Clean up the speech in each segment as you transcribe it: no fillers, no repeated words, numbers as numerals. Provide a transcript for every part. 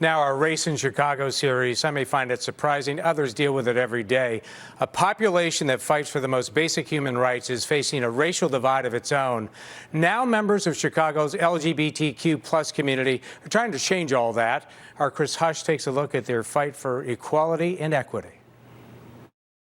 Now, our Race in Chicago series, some may find it surprising, others deal with it every day. A population that fights for the most basic human rights is facing a racial divide of its own. Now, members of Chicago's LGBTQ plus community are trying to change all that. Our Chris Hush takes a look at their fight for equality and equity.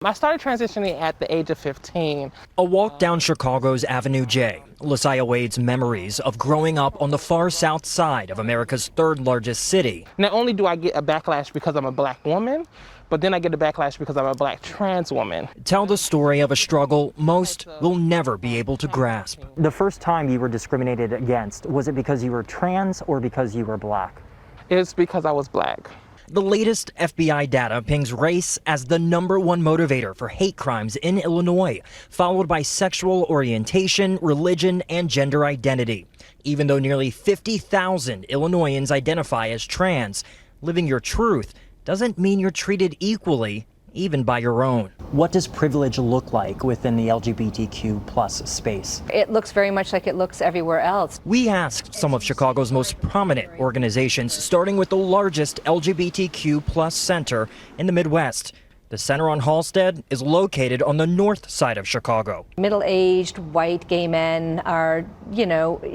I started transitioning at the age of 15. A walk down Chicago's Avenue J, Lasiah Wade's memories of growing up on the far south side of America's third largest city. Not only do I get a backlash because I'm a black woman, but then I get a backlash because I'm a black trans woman. Tell the story of a struggle most will never be able to grasp. The first time you were discriminated against, was it because you were trans or because you were black? It's because I was black. The latest FBI data pings race as the #1 motivator for hate crimes in Illinois, followed by sexual orientation, religion, and gender identity. Even though nearly 50,000 Illinoisans identify as trans, living your truth doesn't mean you're treated equally, even by your own. What does privilege look like within the LGBTQ plus space? It looks very much like it looks everywhere else. We asked some of Chicago's most prominent organizations, starting with the largest LGBTQ plus center in the Midwest. The center on Halstead is located on the north side of Chicago. Middle-aged, white, gay men are,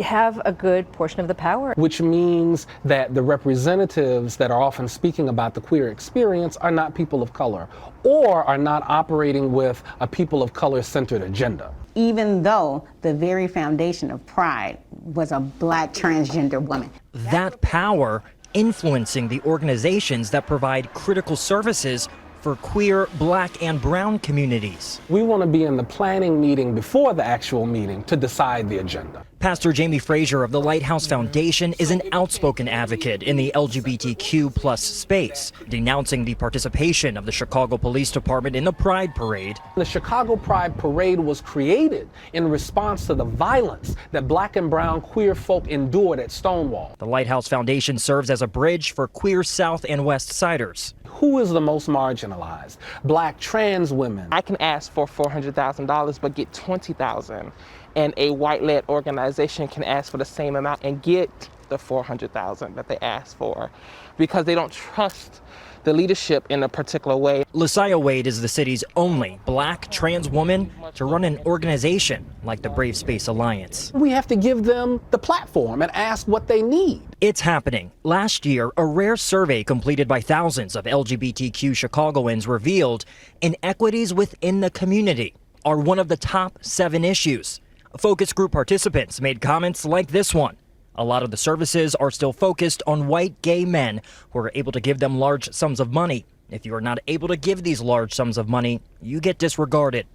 have a good portion of the power. Which means that the representatives that are often speaking about the queer experience are not people of color or are not operating with a people of color-centered agenda. Even though the very foundation of Pride was a black transgender woman. That power influencing the organizations that provide critical services for queer, black, and brown communities. We want to be in the planning meeting before the actual meeting to decide the agenda. Pastor Jamie Frazier of the Lighthouse Foundation is an outspoken advocate in the LGBTQ plus space, denouncing the participation of the Chicago Police Department in the Pride Parade. The Chicago Pride Parade was created in response to the violence that black and brown queer folk endured at Stonewall. The Lighthouse Foundation serves as a bridge for queer South and West Siders. Who is the most marginalized? Black trans women. I can ask for $400,000 but get $20,000, and a white-led organization can ask for the same amount and get the $400,000 that they asked for because they don't trust the leadership in a particular way. Lasiah Wade is the city's only black trans woman to run an organization like the Brave Space Alliance. We have to give them the platform and ask what they need. It's happening. Last year, a rare survey completed by thousands of LGBTQ Chicagoans revealed inequities within the community are one of the top 7 issues. Focus group participants made comments like this one. A lot of the services are still focused on white gay men who are able to give them large sums of money. If you are not able to give these large sums of money, you get disregarded.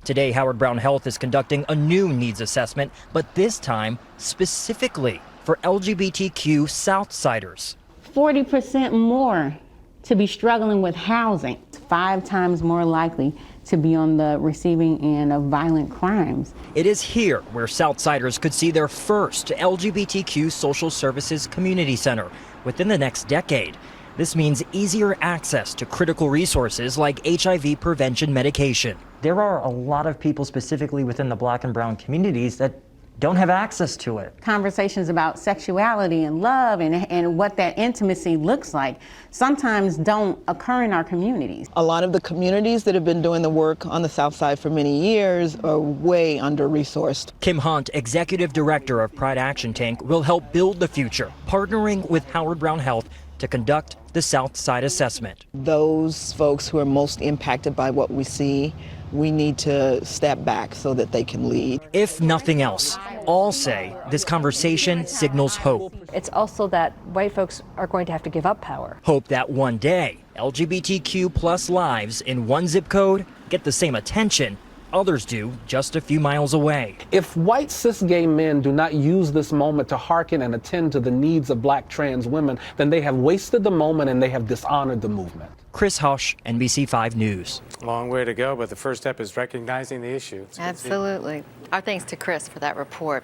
Today, Howard Brown Health is conducting a new needs assessment, but this time specifically for LGBTQ Southsiders. 40% more to be struggling with housing. 5 times more likely to be on the receiving end of violent crimes. It is here where Southsiders could see their first LGBTQ social services community center within the next decade. This means easier access to critical resources like HIV prevention medication. There are a lot of people specifically within the black and brown communities that don't have access to it. Conversations about sexuality and love and what that intimacy looks like sometimes don't occur in our communities. A lot of the communities that have been doing the work on the South Side for many years are way under-resourced. Kim Hunt, Executive Director of Pride Action Tank, will help build the future, partnering with Howard Brown Health to conduct the South Side assessment. Those folks who are most impacted by what we see, we need to step back so that they can lead. If nothing else, all say this conversation signals hope. It's also that white folks are going to have to give up power. Hope that one day, LGBTQ plus lives in one zip code get the same attention others do just a few miles away. If white cis gay men do not use this moment to hearken and attend to the needs of black trans women, then they have wasted the moment and they have dishonored the movement. Chris Hush, NBC 5 News. Long way to go, but the first step is recognizing the issue. Absolutely. Our thanks to Chris for that report.